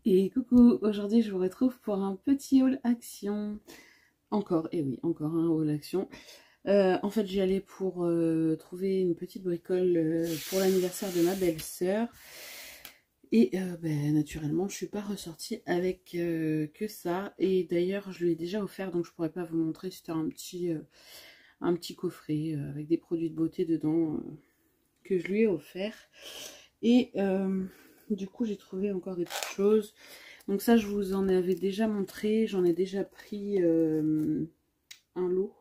Et coucou, aujourd'hui je vous retrouve pour un petit haul action. Encore, et oui, encore un haul action. En fait, j'y allais pour trouver une petite bricole pour l'anniversaire de ma belle-sœur. Et naturellement, je suis pas ressortie avec que ça. Et d'ailleurs, je lui ai déjà offert, donc je pourrais pas vous montrer. C'était un petit coffret avec des produits de beauté dedans que je lui ai offert. Et du coup, j'ai trouvé encore des petites choses. Donc ça, je vous en avais déjà montré. J'en ai déjà pris un lot.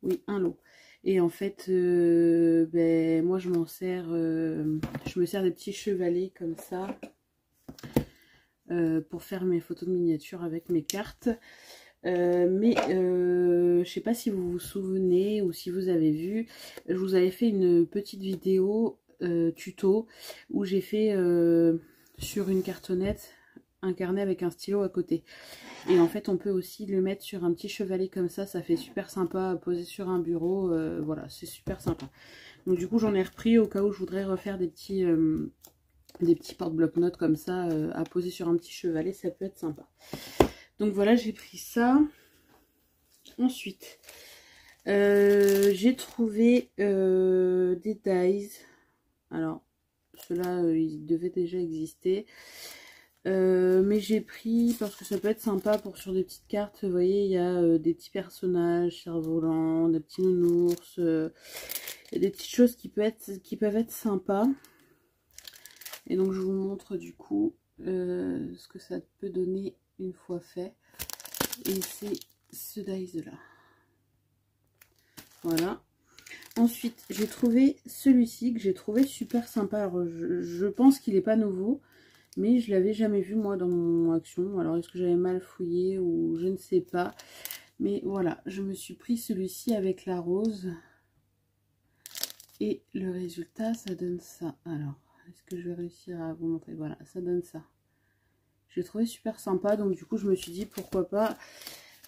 Oui, un lot. Et en fait, moi, je m'en sers. Je me sers des petits chevalets comme ça pour faire mes photos de miniature avec mes cartes. Je sais pas si vous vous souvenez ou si vous avez vu, je vous avais fait une petite vidéo tuto où j'ai fait sur une cartonnette un carnet avec un stylo à côté. Et en fait, on peut aussi le mettre sur un petit chevalet comme ça fait super sympa à poser sur un bureau. Voilà, c'est super sympa. Donc du coup, j'en ai repris au cas où je voudrais refaire des petits porte-bloc-notes comme ça à poser sur un petit chevalet, ça peut être sympa. Donc voilà, j'ai pris ça. Ensuite, j'ai trouvé des dies. Alors, ceux-là, ils devaient déjà exister. Mais j'ai pris parce que ça peut être sympa pour sur des petites cartes. Vous voyez, il y a des petits personnages, cerfs-volants, des petits nounours. Il y a des petites choses qui peuvent être sympas. Et donc, je vous montre du coup ce que ça peut donner une fois fait. Et c'est ce dice là. Voilà. Ensuite, j'ai trouvé celui-ci que j'ai trouvé super sympa. Alors, je pense qu'il n'est pas nouveau, mais je l'avais jamais vu moi dans mon action. Alors, est-ce que j'avais mal fouillé ou je ne sais pas. Mais voilà, je me suis pris celui-ci avec la rose. Et le résultat, ça donne ça. Alors, est-ce que je vais réussir à vous montrer? Voilà, ça donne ça. J'ai trouvé super sympa, donc du coup, je me suis dit pourquoi pas.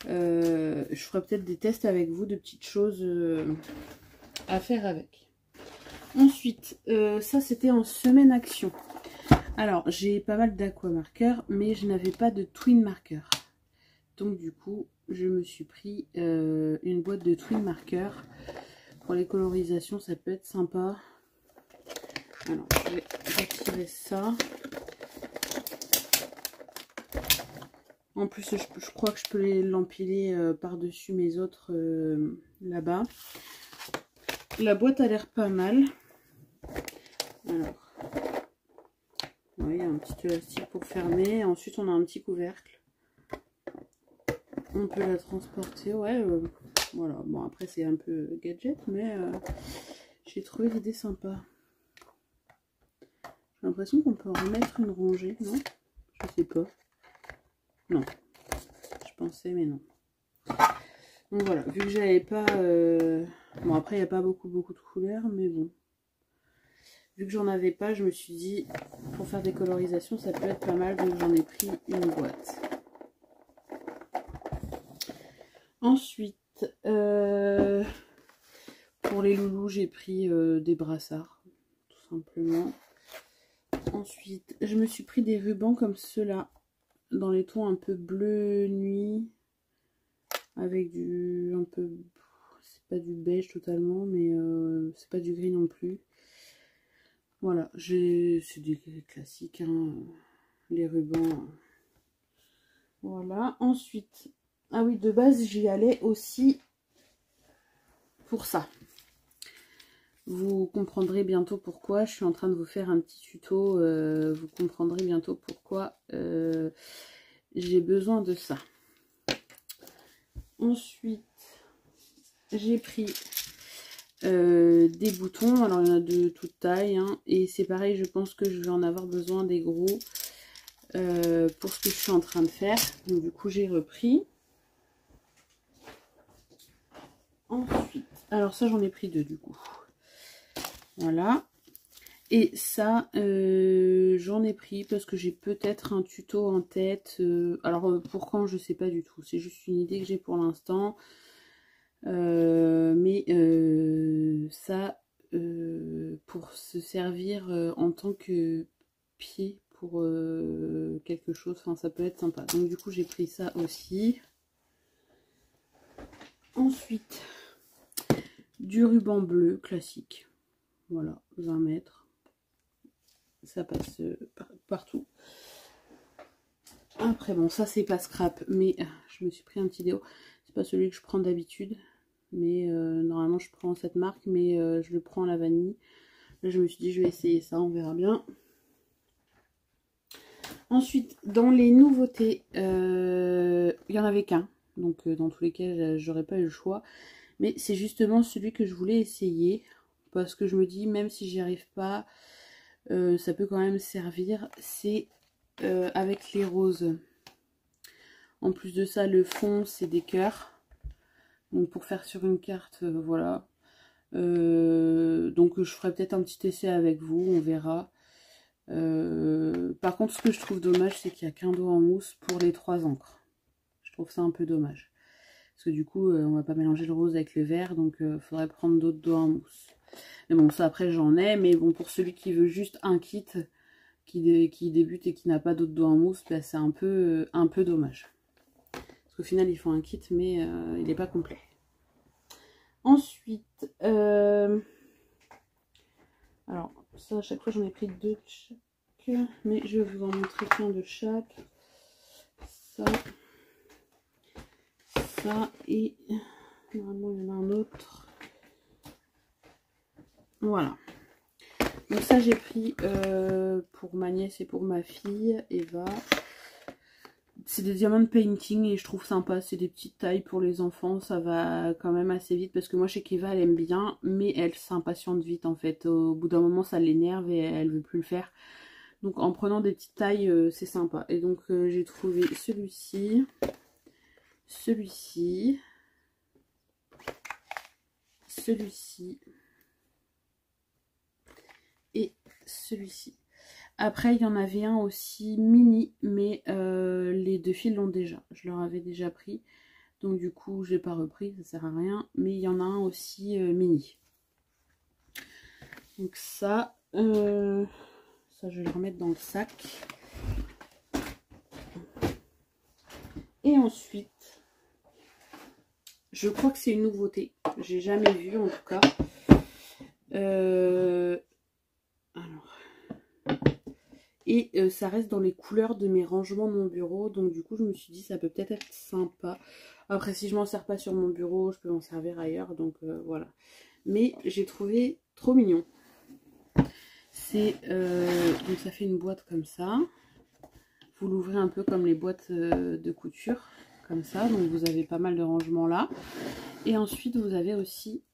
Je ferai peut-être des tests avec vous de petites choses à faire avec. Ensuite, ça c'était en semaine action. Alors, j'ai pas mal d'aquamarqueurs, mais je n'avais pas de twin marqueur. Donc du coup, je me suis pris une boîte de twin marqueurs. Pour les colorisations, ça peut être sympa. Alors, je vais retirer ça. En plus, je crois que je peux l'empiler par-dessus mes autres là-bas. La boîte a l'air pas mal. Alors, ouais, il y a un petit élastique pour fermer. Ensuite, on a un petit couvercle. On peut la transporter, ouais. Voilà, bon, après, c'est un peu gadget, mais j'ai trouvé l'idée sympa. J'ai l'impression qu'on peut en remettre une rangée, non? Je sais pas. Non. Je pensais, mais non. Donc voilà, vu que j'avais pas... Bon, après, il n'y a pas beaucoup de couleurs, mais bon. Vu que j'en avais pas, je me suis dit, pour faire des colorisations, ça peut être pas mal. Donc j'en ai pris une boîte. Ensuite, pour les loulous, j'ai pris des brassards, tout simplement. Ensuite, je me suis pris des rubans comme ceux-là, dans les tons un peu bleu nuit, avec du un peu... C'est pas du beige totalement, mais c'est pas du gris non plus. Voilà, c'est des classiques, hein, les rubans. Voilà, ensuite, ah oui, de base, j'y allais aussi pour ça. Vous comprendrez bientôt pourquoi. Je suis en train de vous faire un petit tuto. Vous comprendrez bientôt pourquoi j'ai besoin de ça. Ensuite, j'ai pris des boutons. Alors, il y en a de toute taille. Hein, et c'est pareil, je pense que je vais en avoir besoin des gros pour ce que je suis en train de faire. Donc, du coup, j'ai repris. Ensuite, alors ça, j'en ai pris deux du coup. Voilà. Et ça, j'en ai pris parce que j'ai peut-être un tuto en tête. Alors, pour quand, je sais pas du tout. C'est juste une idée que j'ai pour l'instant. Ça, pour se servir en tant que pied pour quelque chose, enfin ça peut être sympa. Donc du coup j'ai pris ça aussi. Ensuite, du ruban bleu classique. Voilà, 20 mètres. Ça passe partout. Après, bon, ça c'est pas scrap, mais je me suis pris un petit déo. C'est pas celui que je prends d'habitude, mais normalement je prends cette marque, mais je le prends à la vanille. Là, je me suis dit, je vais essayer ça, on verra bien. Ensuite, dans les nouveautés, il n'y en avait qu'un. Donc, dans tous les cas, j'aurais pas eu le choix. Mais c'est justement celui que je voulais essayer. Parce que je me dis, même si j'y arrive pas, ça peut quand même servir. C'est avec les roses. En plus de ça, le fond, c'est des cœurs. Donc, pour faire sur une carte, voilà. Donc, je ferai peut-être un petit essai avec vous, on verra. Par contre, ce que je trouve dommage, c'est qu'il n'y a qu'un dos en mousse pour les 3 encres. Je trouve ça un peu dommage. Parce que du coup, on va pas mélanger le rose avec le vert, donc il faudrait prendre d'autres dos en mousse. Mais bon, ça après j'en ai, mais bon, pour celui qui veut juste un kit, qui débute et qui n'a pas d'autres dos en mousse, bah, c'est un peu dommage. Parce qu'au final, ils font un kit, mais il n'est pas complet. Ensuite, alors ça à chaque fois j'en ai pris 2 de chaque, mais je vais vous en montrer qu'un de chaque. Ça et normalement il y en a un autre. Voilà. Donc ça j'ai pris pour ma nièce et pour ma fille Eva. C'est des diamants painting et je trouve sympa. C'est des petites tailles pour les enfants. Ça va quand même assez vite parce que moi je sais qu'Eva elle aime bien, mais elle s'impatiente vite en fait. Au bout d'un moment ça l'énerve et elle veut plus le faire. Donc en prenant des petites tailles c'est sympa. Et donc j'ai trouvé celui-ci. Celui-ci. Celui-ci. Et celui-ci. Après, il y en avait un aussi mini, mais les 2 filles l'ont déjà. Je leur avais déjà pris. Donc du coup, je n'ai pas repris, ça sert à rien. Mais il y en a un aussi mini. Donc ça, ça je vais le remettre dans le sac. Et ensuite, je crois que c'est une nouveauté. J'ai jamais vu en tout cas. Alors... Et ça reste dans les couleurs de mes rangements de mon bureau. Donc du coup je me suis dit ça peut peut-être être sympa. Après si je m'en sers pas sur mon bureau, je peux m'en servir ailleurs. Donc voilà. Mais j'ai trouvé trop mignon. C'est donc ça fait une boîte comme ça. Vous l'ouvrez un peu comme les boîtes de couture. Comme ça. Donc vous avez pas mal de rangements là. Et ensuite vous avez aussi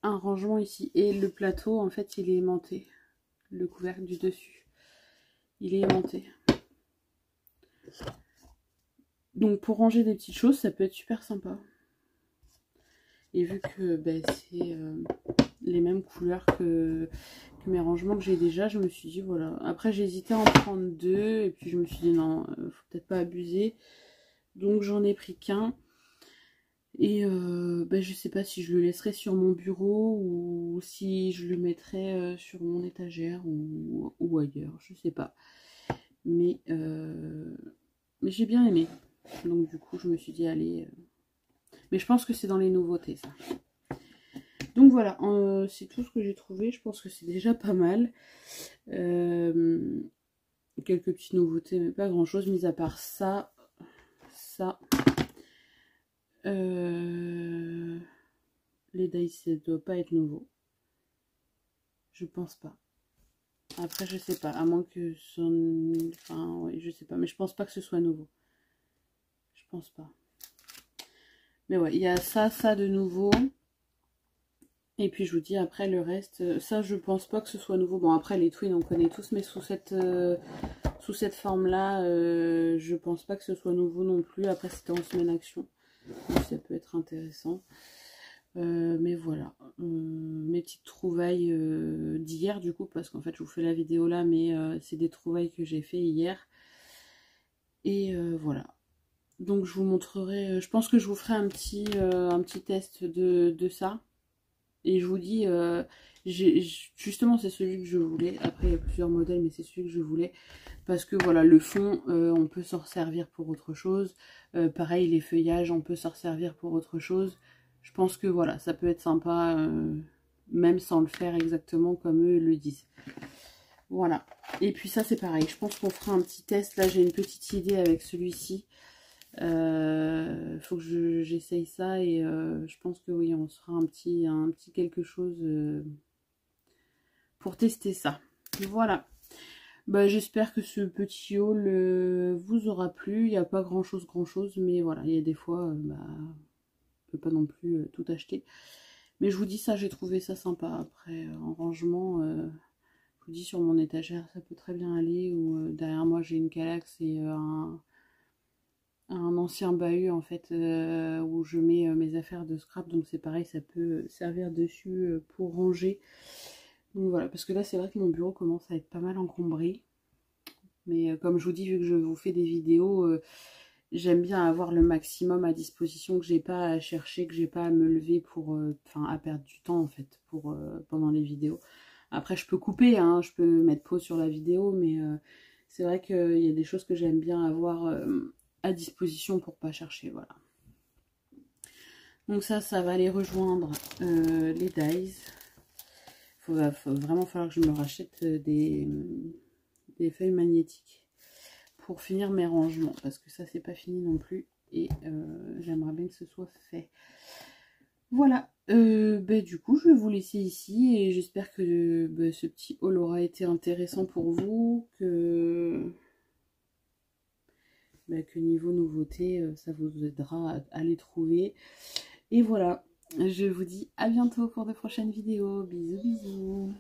un rangement ici. Et le plateau en fait il est aimanté. Le couvercle du dessus. Il est aimanté. Donc pour ranger des petites choses, ça peut être super sympa. Et vu que ben, c'est les mêmes couleurs que mes rangements que j'ai déjà, je me suis dit voilà. Après j'ai hésité à en prendre 2 et puis je me suis dit non, faut peut-être pas abuser. Donc j'en ai pris qu'un. Et ben, je sais pas si je le laisserai sur mon bureau ou si je le mettrai sur mon étagère ou ailleurs, je sais pas. Mais j'ai bien aimé. Donc du coup je me suis dit allez. Mais je pense que c'est dans les nouveautés ça. Donc voilà, c'est tout ce que j'ai trouvé. Je pense que c'est déjà pas mal. Quelques petites nouveautés, mais pas grand chose, mis à part ça. Ça. Les dice, ça doit pas être nouveau. Je pense pas. Après, je sais pas. À moins que son... Enfin, ouais, je sais pas. Mais je pense pas que ce soit nouveau. Je pense pas. Mais ouais, il y a ça de nouveau. Et puis, je vous dis, après, le reste... Ça, je pense pas que ce soit nouveau. Bon, après, les twins, on connaît tous. Mais sous cette forme-là, je pense pas que ce soit nouveau non plus. Après, c'était en semaine action. Donc, ça peut être intéressant. Mais voilà, mes petites trouvailles d'hier du coup, parce qu'en fait je vous fais la vidéo là, mais c'est des trouvailles que j'ai fait hier. Et voilà. Donc je vous montrerai, je pense que je vous ferai un petit test de ça. Et je vous dis, justement c'est celui que je voulais. Après il y a plusieurs modèles, mais c'est celui que je voulais. Parce que voilà, le fond, on peut s'en servir pour autre chose. Pareil, les feuillages, on peut s'en servir pour autre chose. Je pense que voilà, ça peut être sympa, même sans le faire exactement comme eux le disent. Voilà. Et puis ça c'est pareil, je pense qu'on fera un petit test. Là j'ai une petite idée avec celui-ci. Faut que j'essaye ça et je pense que oui, on se fera un petit quelque chose pour tester ça. Voilà. Bah, j'espère que ce petit haul vous aura plu. Il n'y a pas grand chose, mais voilà, il y a des fois, bah, on peut pas non plus tout acheter. Mais je vous dis ça, j'ai trouvé ça sympa. Après, en rangement, je vous dis sur mon étagère, ça peut très bien aller. Ou derrière moi, j'ai une Kallax et un ancien bahut en fait où je mets mes affaires de scrap, donc c'est pareil, ça peut servir dessus pour ranger. Donc voilà, parce que là c'est vrai que mon bureau commence à être pas mal encombré, mais comme je vous dis, vu que je vous fais des vidéos, j'aime bien avoir le maximum à disposition, que j'ai pas à chercher, que j'ai pas à me lever pour, enfin à perdre du temps en fait pour pendant les vidéos. Après je peux couper, hein, je peux mettre pause sur la vidéo, mais c'est vrai qu'il y a des choses que j'aime bien avoir à disposition pour pas chercher, voilà. Donc ça va aller rejoindre les dies. Va vraiment falloir que je me rachète des feuilles magnétiques pour finir mes rangements, parce que ça c'est pas fini non plus et j'aimerais bien que ce soit fait. Voilà, du coup je vais vous laisser ici et j'espère que ce petit haul aura été intéressant pour vous, que niveau nouveauté ça vous aidera à les trouver. Et voilà, je vous dis à bientôt pour de prochaines vidéos. Bisous bisous.